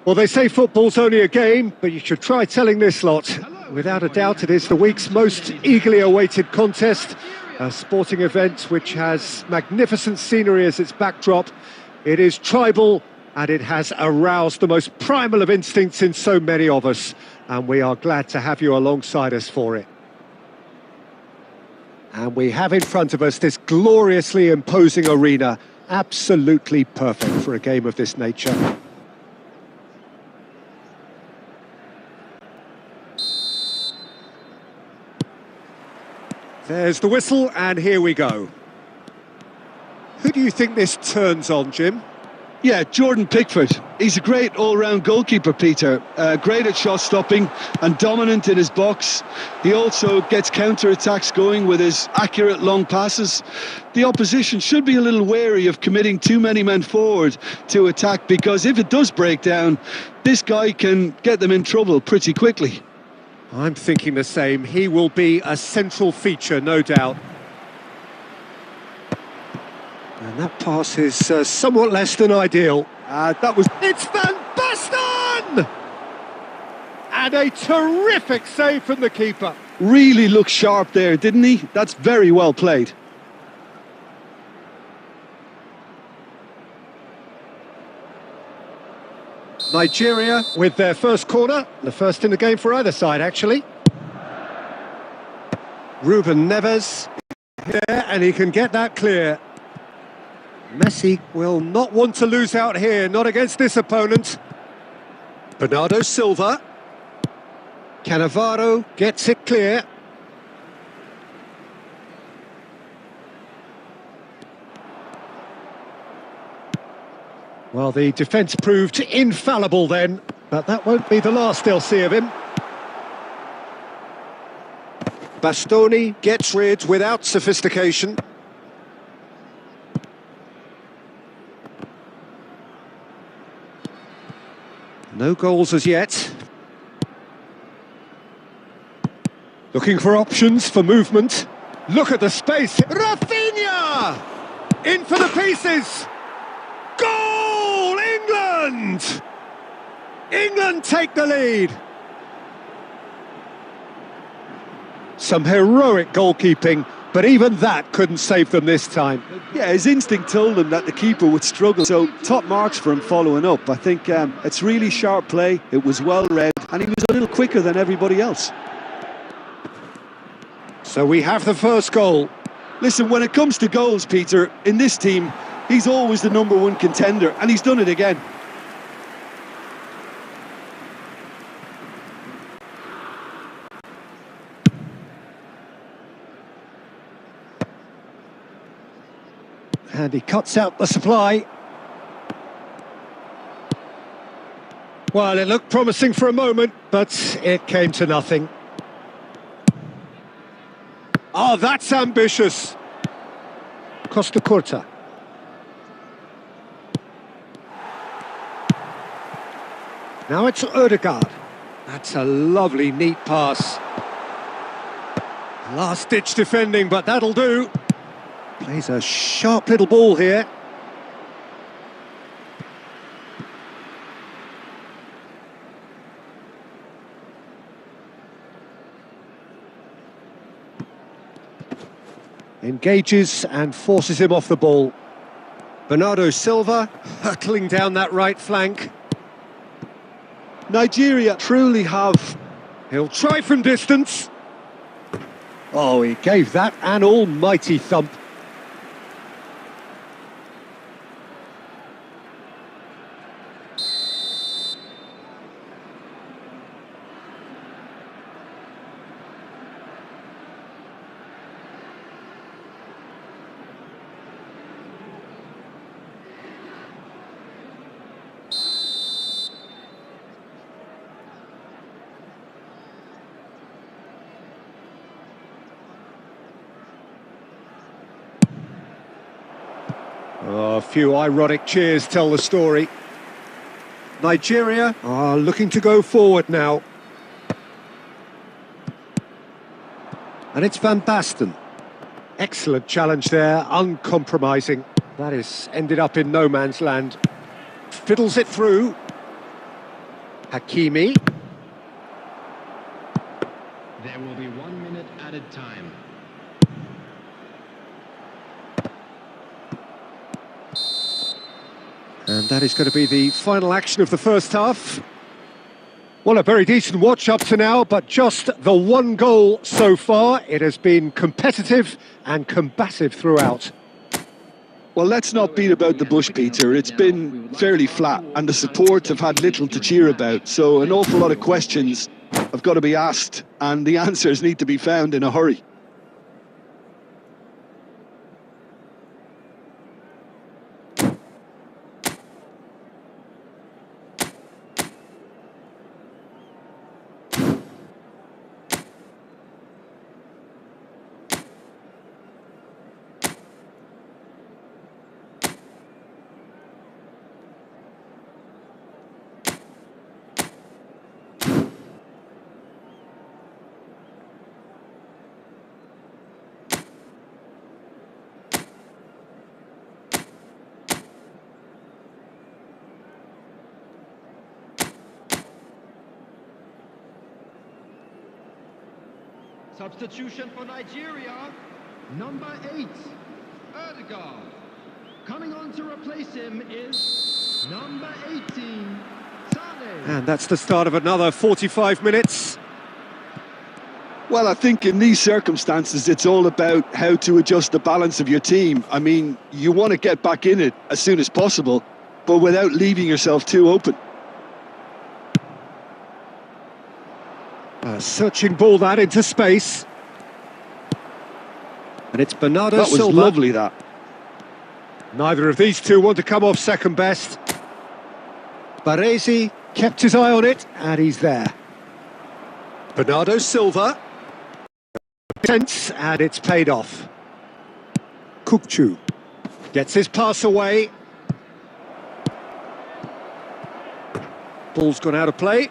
Well, they say football's only a game, but you should try telling this lot. Without a doubt, it is the week's most eagerly awaited contest, a sporting event which has magnificent scenery as its backdrop. It is tribal, and it has aroused the most primal of instincts in so many of us, and we are glad to have you alongside us for it. And we have in front of us this gloriously imposing arena, absolutely perfect for a game of this nature. There's the whistle, and here we go. Who do you think this turns on, Jim? Yeah, Jordan Pickford. He's a great all-round goalkeeper, Peter. Great at shot stopping and dominant in his box. He also gets counter-attacks going with his accurate long passes. The opposition should be a little wary of committing too many men forward to attack, because if it does break down, this guy can get them in trouble pretty quickly. I'm thinking the same. He will be a central feature, no doubt. And that pass is somewhat less than ideal. It's Van Basten! And a terrific save from the keeper. Really looked sharp there, didn't he? That's very well played. Nigeria with their first corner, the first in the game for either side, actually. Ruben Neves here, and he can get that clear. Messi will not want to lose out here, not against this opponent. Bernardo Silva. Cannavaro gets it clear. Well, the defence proved infallible then, but that won't be the last they'll see of him. Bastoni gets rid without sophistication. No goals as yet. Looking for options for movement. Look at the space. Rafinha! In for the pieces! Goal! England! England take the lead. Some heroic goalkeeping, but even that couldn't save them this time. Yeah, his instinct told him that the keeper would struggle, so top marks for him following up. I think it's really sharp play, it was well read, and he was a little quicker than everybody else. So we have the first goal. Listen, when it comes to goals, Peter, in this team, he's always the #1 contender, and he's done it again. And he cuts out the supply. Well, it looked promising for a moment, but it came to nothing. Oh, that's ambitious. Costa Curta. Now it's Ødegaard. That's a lovely, neat pass. Last-ditch defending, but that'll do. Plays a sharp little ball here. Engages and forces him off the ball. Bernardo Silva hurtling down that right flank. Nigeria truly have. He'll try from distance. Oh, he gave that an almighty thump. Oh, a few ironic cheers tell the story. Nigeria are looking to go forward now. And it's Van Basten. Excellent challenge there, uncompromising. That is ended up in no man's land. Fiddles it through. Hakimi. There will be 1 minute added time. And that is going to be the final action of the first half. Well, a very decent watch up to now, but just the one goal so far. It has been competitive and combative throughout. Well, let's not beat about the bush, Peter. It's been fairly flat, and the support have had little to cheer about. So an awful lot of questions have got to be asked, and the answers need to be found in a hurry. Substitution for Nigeria, number 8, Ødegaard. Coming on to replace him is number 18, Sane. And that's the start of another 45 minutes. Well, I think in these circumstances, it's all about how to adjust the balance of your team. I mean, you want to get back in it as soon as possible, but without leaving yourself too open. A searching ball that into space. And it's Bernardo Silva. That was lovely, that. Neither of these two want to come off second best. Baresi kept his eye on it, and he's there. Bernardo Silva. Tense, and it's paid off. Kukcu gets his pass away. Ball's gone out of play.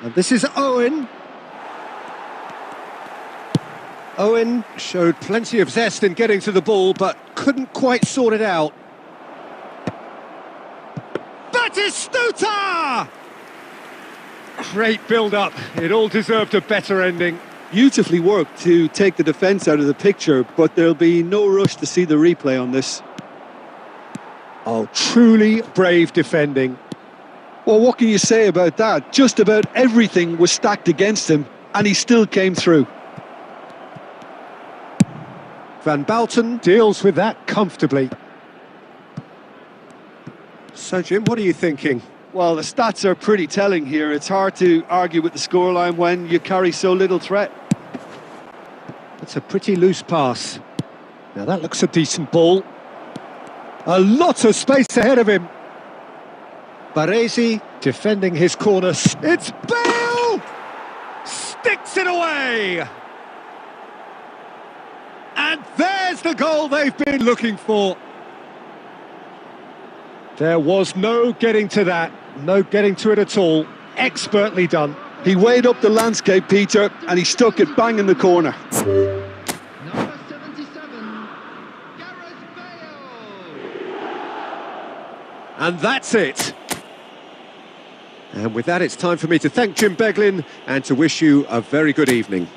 And this is Owen. Owen showed plenty of zest in getting to the ball, but couldn't quite sort it out. Batistuta! Great build-up. It all deserved a better ending. Beautifully worked to take the defence out of the picture, but there'll be no rush to see the replay on this. Oh, truly brave defending. Well, what can you say about that? Just about everything was stacked against him, and he still came through. Van Bouten deals with that comfortably. So, Jim, what are you thinking? Well, the stats are pretty telling here. It's hard to argue with the scoreline when you carry so little threat. That's a pretty loose pass. Now that looks a decent ball. A lot of space ahead of him. Baresi defending his corner. It's Bale! Sticks it away! And there's the goal they've been looking for. There was no getting to that, no getting to it at all. Expertly done. He weighed up the landscape, Peter, and he stuck it bang in the corner. Number 77, Gareth Bale. And that's it. And with that, it's time for me to thank Jim Beglin and to wish you a very good evening.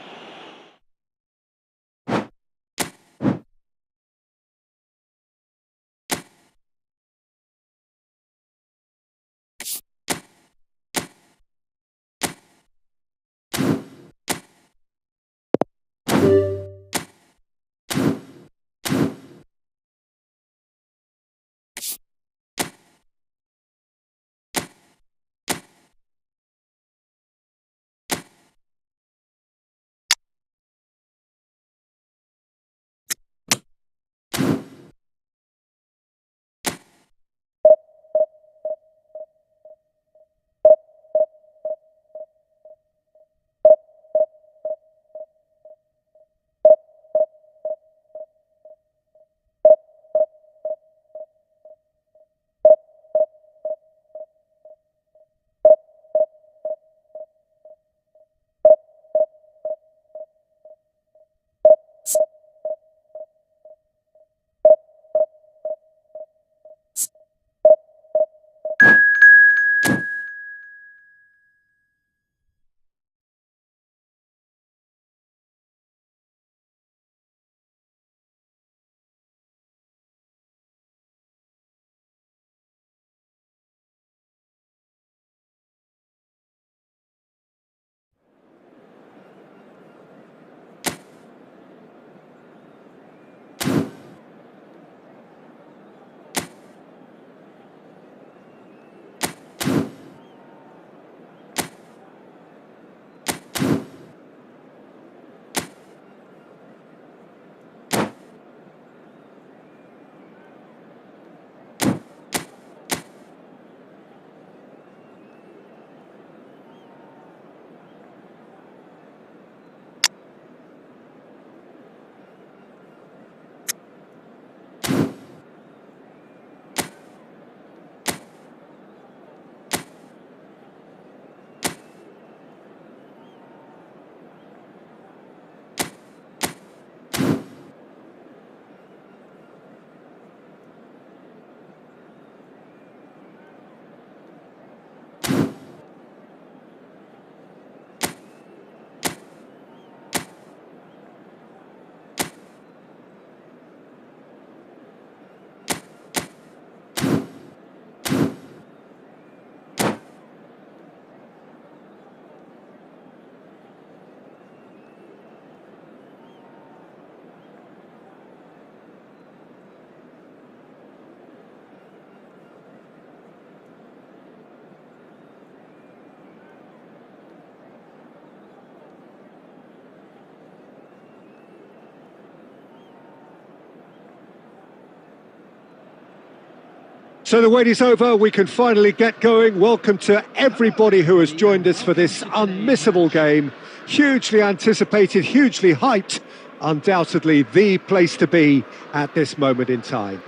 So the wait is over, we can finally get going. Welcome to everybody who has joined us for this unmissable game. Hugely anticipated, hugely hyped, undoubtedly the place to be at this moment in time.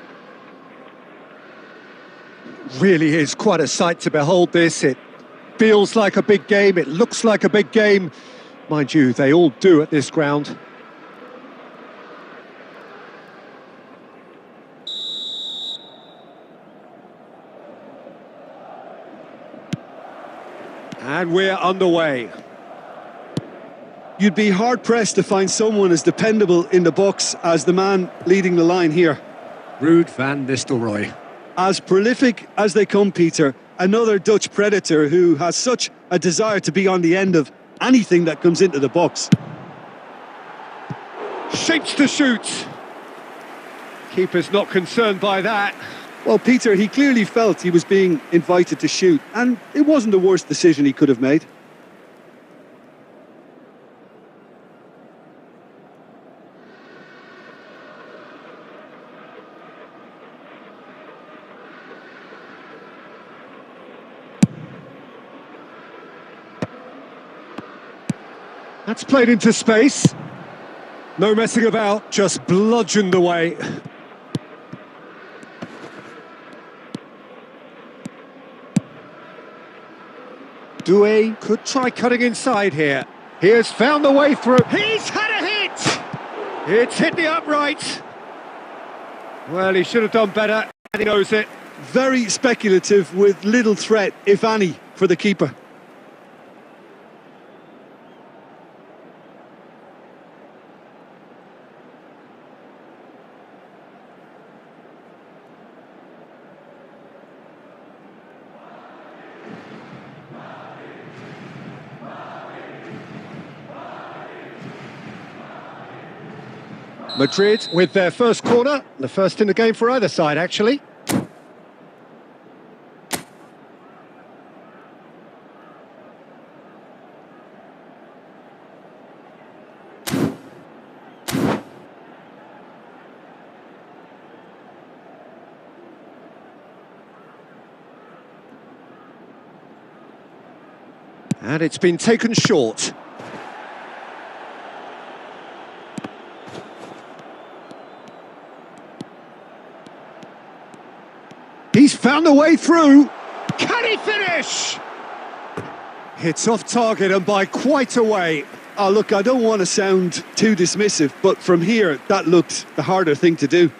Really is quite a sight to behold this. It feels like a big game, it looks like a big game. Mind you, they all do at this ground. And we're underway. You'd be hard-pressed to find someone as dependable in the box as the man leading the line here. Ruud van Nistelrooy. As prolific as they come, Peter, another Dutch predator who has such a desire to be on the end of anything that comes into the box. Shapes to shoot. Keeper's not concerned by that. Well, Peter, he clearly felt he was being invited to shoot, and it wasn't the worst decision he could have made. That's played into space. No messing about, just bludgeoned away. Doué could try cutting inside here. He has found the way through. He's had a hit! It's hit the upright. Well, he should have done better, and he knows it. Very speculative with little threat, if any, for the keeper. Madrid with their first corner, the first in the game for either side, actually. And it's been taken short. He's found a way through. Can he finish? It's off target and by quite a way. Oh, look, I don't want to sound too dismissive, but from here, that looked the harder thing to do.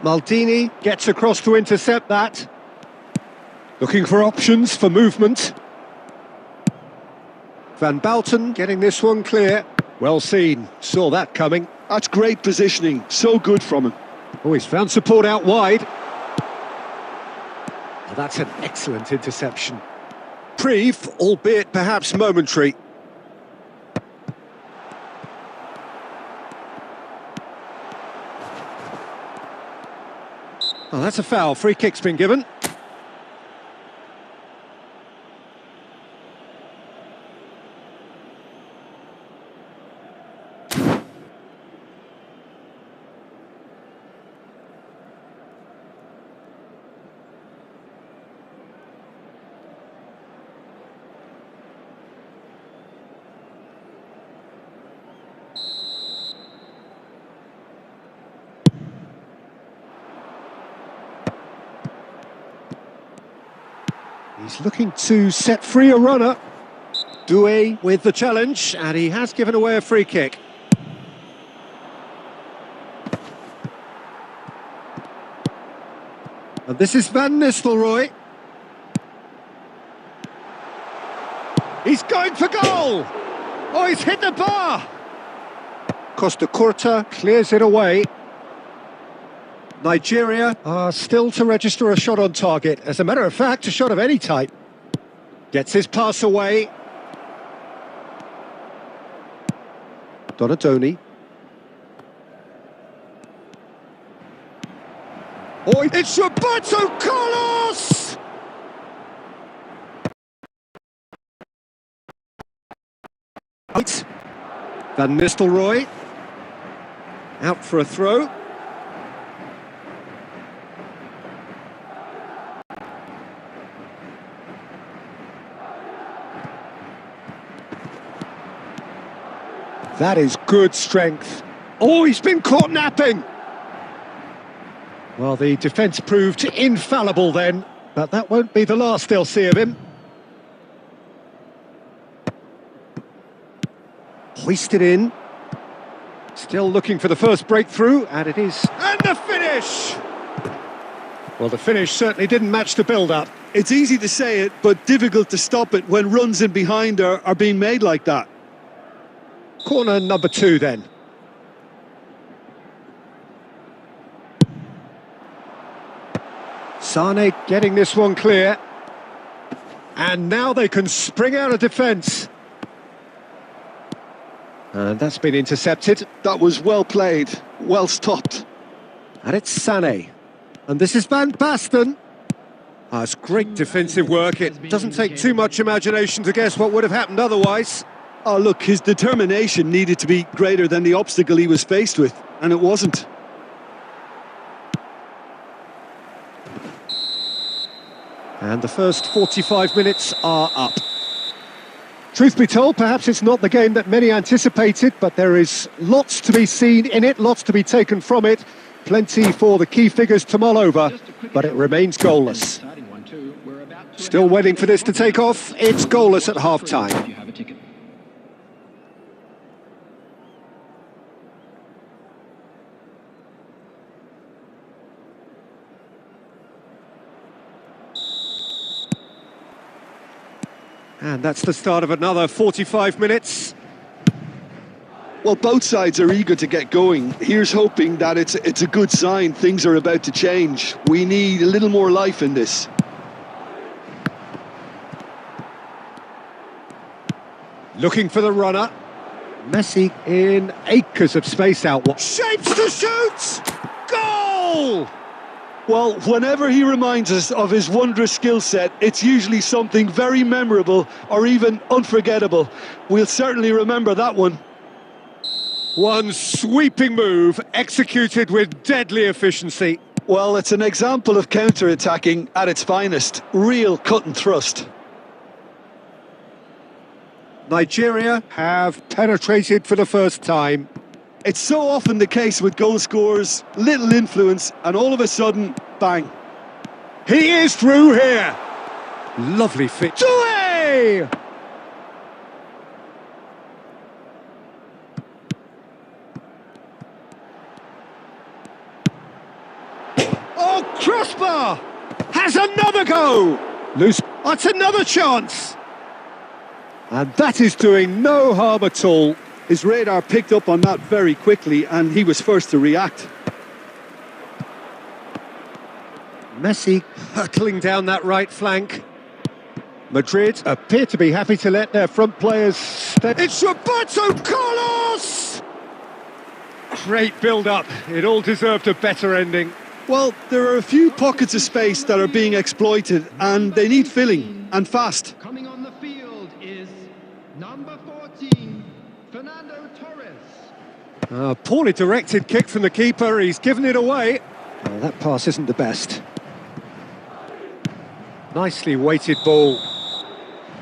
Maldini gets across to intercept that. Looking for options for movement. Van Bouten getting this one clear. Well seen, saw that coming. That's great positioning, so good from him. Oh, he's found support out wide. Oh, that's an excellent interception. Reprieve, albeit perhaps momentary. Oh, that's a foul. Free kick's been given. He's looking to set free a runner. Doué with the challenge, and he has given away a free kick. And this is Van Nistelrooy. He's going for goal! Oh, he's hit the bar! Costa Curta clears it away. Nigeria are still to register a shot on target. As a matter of fact, a shot of any type. Gets his pass away. Donatoni. Oh, it's Roberto Carlos! Van Nistelrooy. Out for a throw. That is good strength. Oh, he's been caught napping! Well, the defence proved infallible then, but that won't be the last they'll see of him. Hoisted in. Still looking for the first breakthrough, and it is... And the finish! Well, the finish certainly didn't match the build-up. It's easy to say it, but difficult to stop it when runs in behind are being made like that. Corner number 2 then. Sane getting this one clear. And now they can spring out of defence. And that's been intercepted. That was well played, well stopped. And it's Sané. And this is Van Basten. Ah, it's great defensive work. It doesn't take too much imagination to guess what would have happened otherwise. Oh, look, his determination needed to be greater than the obstacle he was faced with, and it wasn't. And the first 45 minutes are up. Truth be told, perhaps it's not the game that many anticipated, but there is lots to be seen in it, lots to be taken from it. Plenty for the key figures to mull over, but it remains goalless. Still waiting for this to take off. It's goalless at half-time. And that's the start of another 45 minutes. Well, both sides are eager to get going. Here's hoping that it's a good sign. Things are about to change. We need a little more life in this. Looking for the runner. Messi in acres of space out. Shapes to shoot! Goal! Well, whenever he reminds us of his wondrous skill set, it's usually something very memorable or even unforgettable. We'll certainly remember that one. One sweeping move, executed with deadly efficiency. Well, it's an example of counter-attacking at its finest. Real cut and thrust. Nigeria have penetrated for the first time. It's so often the case with goal scorers, little influence, and all of a sudden, bang. He is through here. Lovely fit. Doué! Oh, crossbar! Has another go! Loose. That's another chance. And that is doing no harm at all. His radar picked up on that very quickly, and he was first to react. Messi hurtling down that right flank. Madrid appear to be happy to let their front players stay. It's Roberto Carlos! Great build-up. It all deserved a better ending. Well, there are a few pockets of space that are being exploited, and they need filling, and fast. Coming on the field is number 14, Fernando Torres. Poorly directed kick from the keeper. He's given it away. Well, that pass isn't the best. Nicely weighted ball.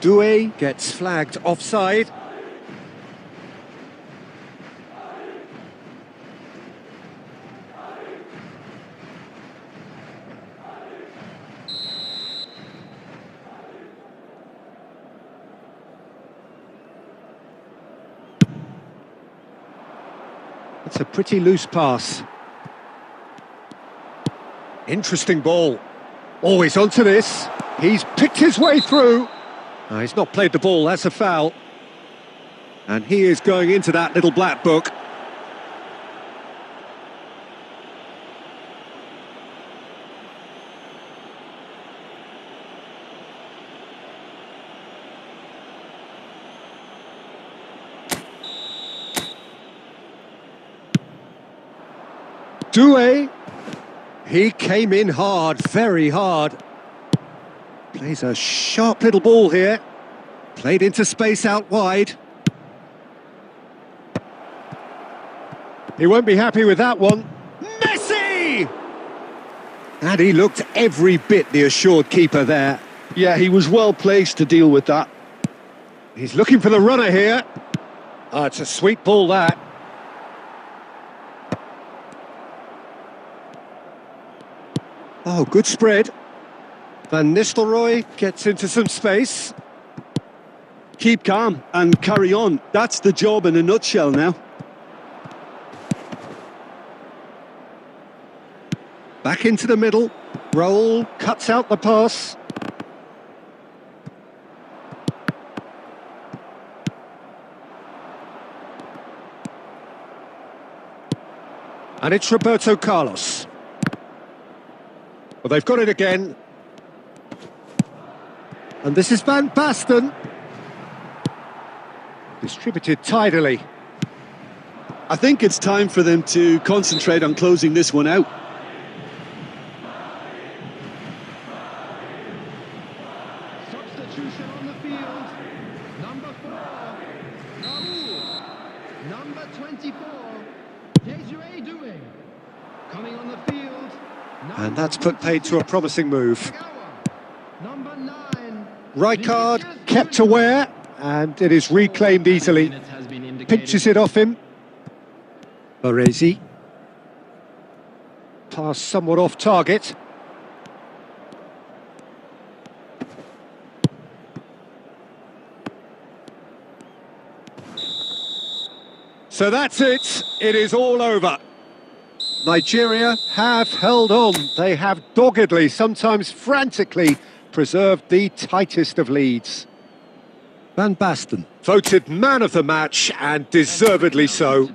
Doué gets flagged offside. It's a pretty loose pass. Interesting ball. Always onto this. He's picked his way through. No, he's not played the ball, that's a foul. And he is going into that little black book. Doué. He came in hard, very hard. Plays a sharp little ball here. Played into space out wide. He won't be happy with that one. Messi! And he looked every bit the assured keeper there. Yeah, he was well placed to deal with that. He's looking for the runner here. Oh, it's a sweet ball, that. Oh, good spread. Van Nistelrooy gets into some space. Keep calm and carry on. That's the job in a nutshell now. Back into the middle. Roll, cuts out the pass. And it's Roberto Carlos. Well, they've got it again. And this is Van Basten. Distributed tidily. I think it's time for them to concentrate on closing this one out. Substitution on the field. Number 4, Raul. Number 24, Desiree Doué. Coming on the field. And that's put paid to a promising move. Number 9. Rijkaard kept aware, and it is reclaimed easily. Pinches it off him. Baresi. Pass somewhat off target. So that's it. It is all over. Nigeria have held on. They have doggedly, sometimes frantically, preserved the tightest of leads. Van Basten, voted man of the match, and deservedly so.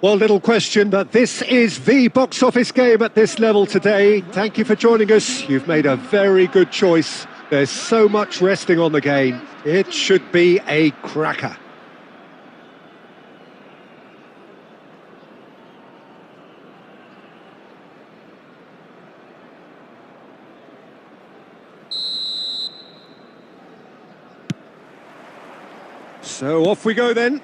Well, little question, but this is the box office game at this level today. Thank you for joining us. You've made a very good choice. There's so much resting on the game. It should be a cracker. So off we go then.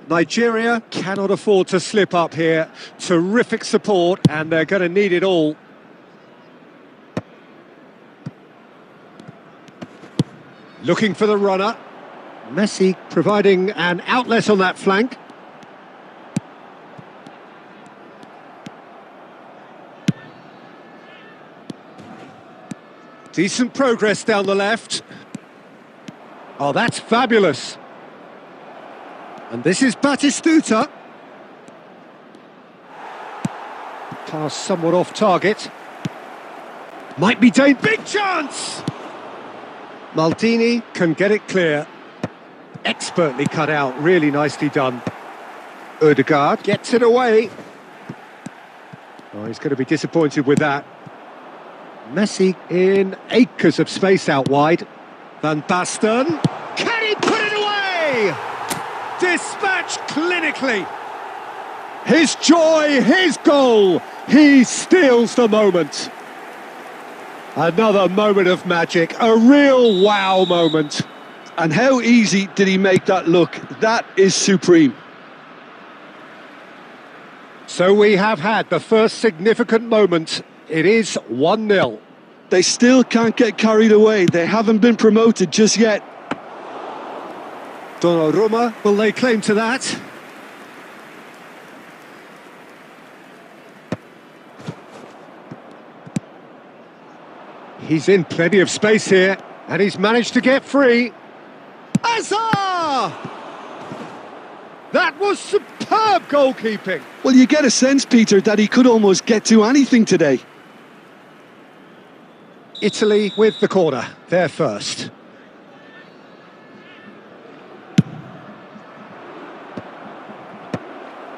Nigeria cannot afford to slip up here. Terrific support, and they're going to need it all. Looking for the runner. Messi providing an outlet on that flank. Decent progress down the left. Oh, that's fabulous. And this is Batistuta. Pass somewhat off target. Might be big chance! Maldini can get it clear. Expertly cut out, really nicely done. Odegaard gets it away. Oh, he's going to be disappointed with that. Messi in acres of space out wide. Van Basten. Can he put it away? Dispatched clinically. His joy, his goal. He steals the moment. Another moment of magic, a real wow moment. And how easy did he make that look? That is supreme. So we have had the first significant moment. It is 1-0. They still can't get carried away. They haven't been promoted just yet. Donnarumma, will they claim to that? He's in plenty of space here, and he's managed to get free. Azar! That was superb goalkeeping. Well, you get a sense, Peter, that he could almost get to anything today. Italy with the corner, they're first.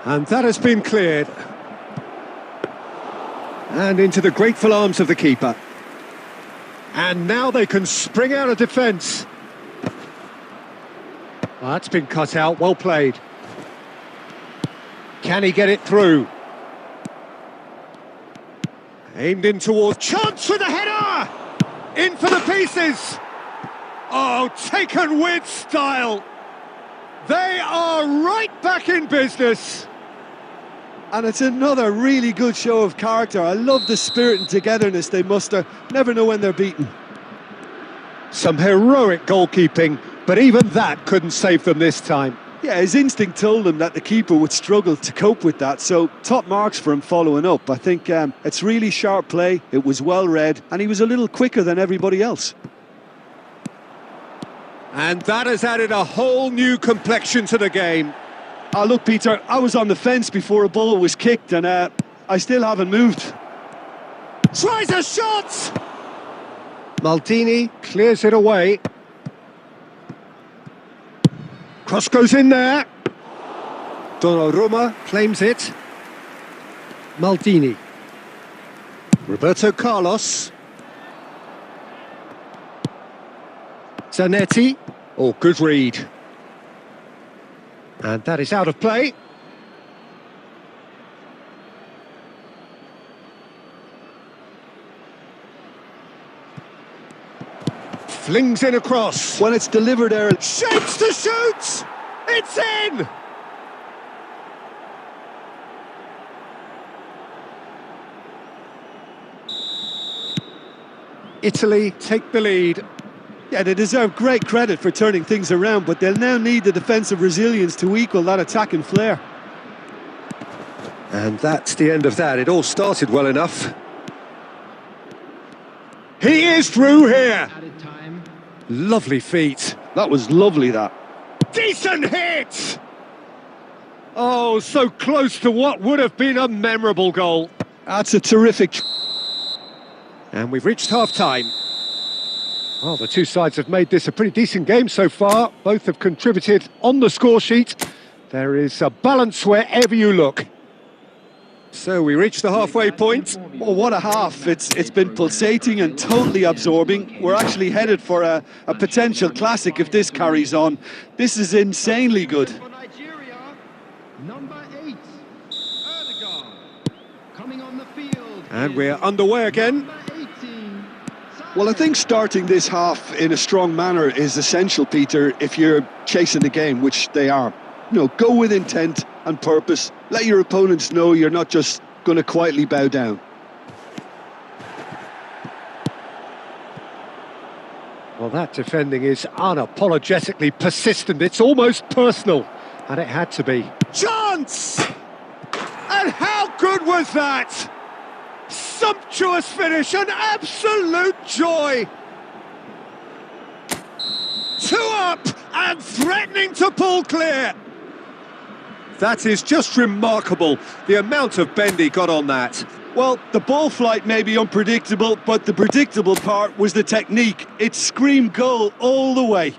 And that has been cleared. And into the grateful arms of the keeper. And now they can spring out of defence. Well, that's been cut out, well played. Can he get it through? Aimed in towards... Chance with a header! In for the pieces! Oh, taken with style! They are right back in business! And it's another really good show of character. I love the spirit and togetherness they muster. Never know when they're beaten. Some heroic goalkeeping, but even that couldn't save them this time. Yeah, his instinct told him that the keeper would struggle to cope with that, so top marks for him following up. I think it's really sharp play, it was well read, and he was a little quicker than everybody else. And that has added a whole new complexion to the game. Oh, look, Peter, I was on the fence before a ball was kicked, and I still haven't moved. Tries a shot! Maldini clears it away. Cross goes in there. Donnarumma claims it. Maldini. Roberto Carlos. Zanetti. Oh, good read. And that is out of play. Flings in across. When it's delivered there... Shapes to shoot! It's in! Italy take the lead. Yeah, they deserve great credit for turning things around, but they'll now need the defensive resilience to equal that attacking flair. And that's the end of that. It all started well enough. He is through here. Added time. Lovely feet. That was lovely, that. Decent hit! Oh, so close to what would have been a memorable goal. That's a terrific... And we've reached half-time. Well, the two sides have made this a pretty decent game so far. Both have contributed on the score sheet. There is a balance wherever you look. So we reach the halfway point. Oh, what a half. It's been pulsating and totally absorbing. We're actually headed for a potential classic if this carries on. This is insanely good. For Nigeria, number 8, Erdogan. Coming on the field. And is we're underway again. number 18, Well, I think starting this half in a strong manner is essential, Peter, if you're chasing the game, which they are. You know, go with intent and purpose. Let your opponents know you're not just going to quietly bow down. Well, that defending is unapologetically persistent. It's almost personal, and it had to be. Chance! And how good was that? Sumptuous finish, an absolute joy. 2 up and threatening to pull clear. That is just remarkable, the amount of bend he got on that. Well, the ball flight may be unpredictable, but the predictable part was the technique. It screamed goal all the way.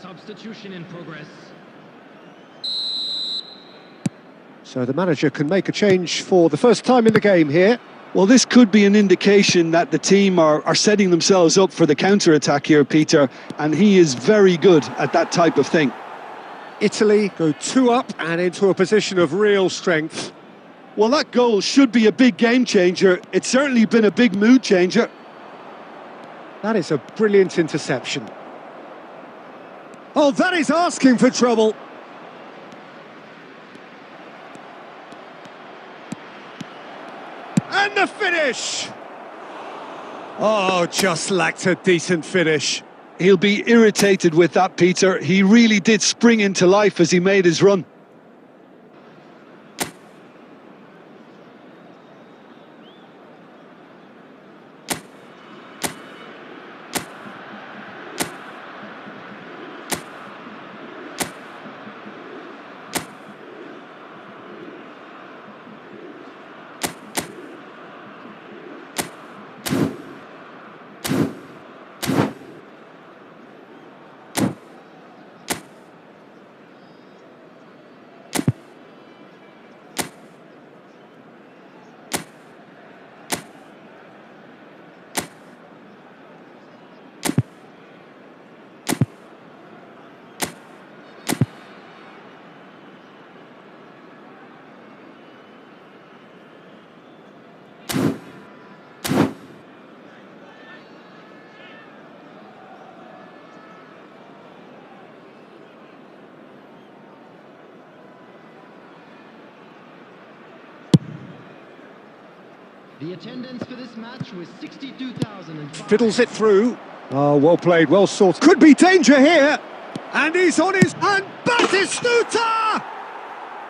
Substitution in progress. So the manager can make a change for the first time in the game here. Well, this could be an indication that the team are setting themselves up for the counter-attack here, Peter, and he is very good at that type of thing. Italy go 2 up and into a position of real strength. Well, that goal should be a big game changer. It's certainly been a big mood changer. That is a brilliant interception. Oh, that is asking for trouble. And the finish! Oh, just lacked a decent finish. He'll be irritated with that, Peter. He really did spring into life as he made his run. The attendance for this match was 62,005. Fiddles it through. Oh, well played, well sorted. Could be danger here. And he's on his... And Batistuta!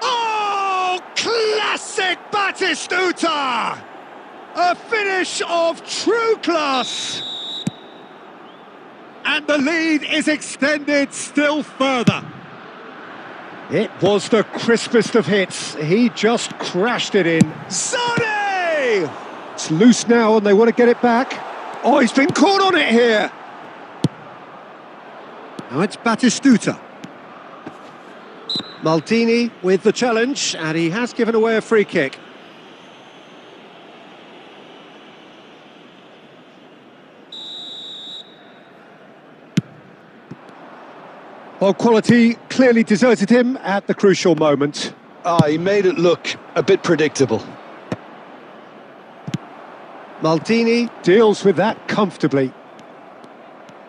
Oh, classic Batistuta! A finish of true class. And the lead is extended still further. It was the crispest of hits. He just crashed it in. Sonny! It's loose now and they want to get it back. Oh, he's been caught on it here. Now it's Batistuta. Maldini with the challenge, and he has given away a free kick. Well, quality clearly deserted him at the crucial moment. He made it look a bit predictable. Maldini deals with that comfortably.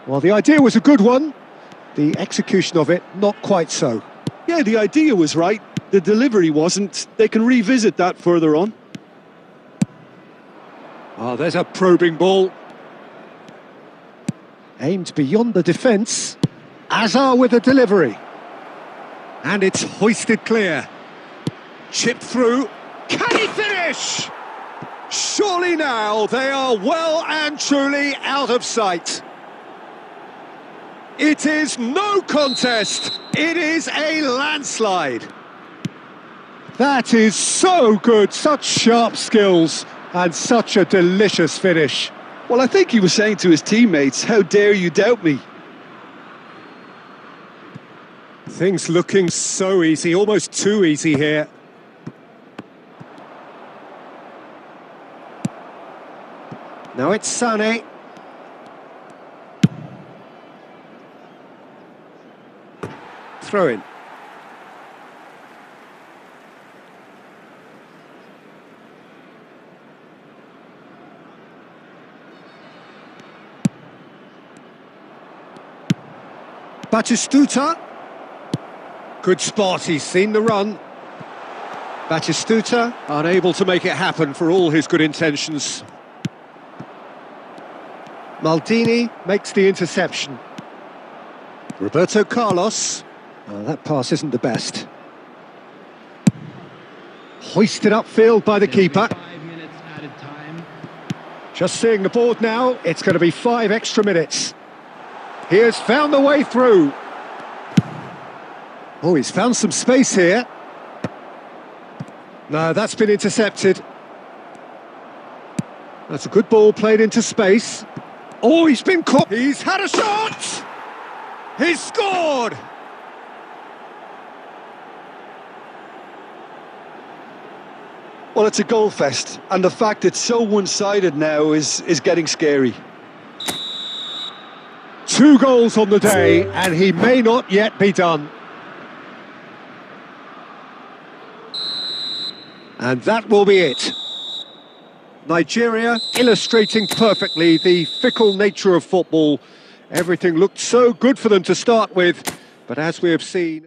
Well, the idea was a good one. The execution of it, not quite so. Yeah, the idea was right. The delivery wasn't. They can revisit that further on. Oh, there's a probing ball. Aimed beyond the defence. Azar with the delivery. And it's hoisted clear. Chipped through. Can he finish? Surely now they are well and truly out of sight. It is no contest. It is a landslide. That is so good, such sharp skills and such a delicious finish. Well, I think he was saying to his teammates, how dare you doubt me? Things looking so easy, almost too easy here. Now it's Sané. Throw in. Batistuta. Good spot, he's seen the run. Batistuta unable to make it happen for all his good intentions. Maldini makes the interception. Roberto Carlos. Oh, that pass isn't the best. Hoisted upfield by the keeper. 5 minutes added time. Just seeing the board now, it's going to be 5 extra minutes. He has found the way through. Oh, he's found some space here. No, that's been intercepted. That's a good ball played into space. Oh, he's been caught. He's had a shot! He's scored! Well, it's a goal fest, and the fact it's so one-sided now is getting scary. 2 goals on the day, and he may not yet be done. And that will be it. Nigeria illustrating perfectly the fickle nature of football. Everything looked so good for them to start with, but as we have seen...